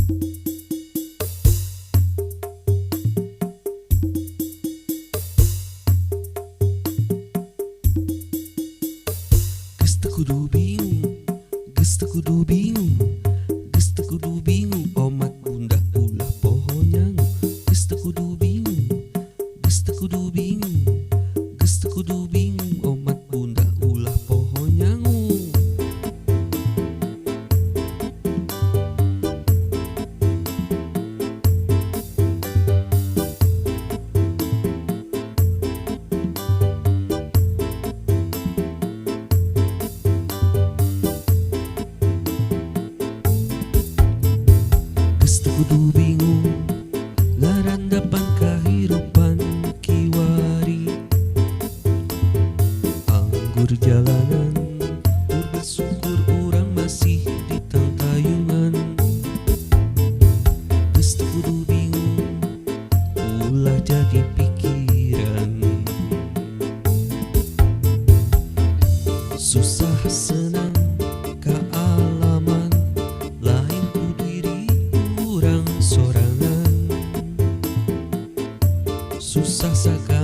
Geus teu kudu bingung, geus teu kudu bingung, geus teu kudu bingung, omat bunda ulah poho nyangu. Geus teu kudu bingung, geus teu kudu bingung, geus teu kudu bingung, omat bunda ulah poho nyangu. Geus teu kudu bingung, ngarandapan kahirupan kiwari. Anggur jalanan, tur bersyukur urang masih di tangtayungan. Geus teu kudu bingung, ulah jadi pikiran. Susah senang kaalaman, lain ku diri urang sorangan. Susah sakit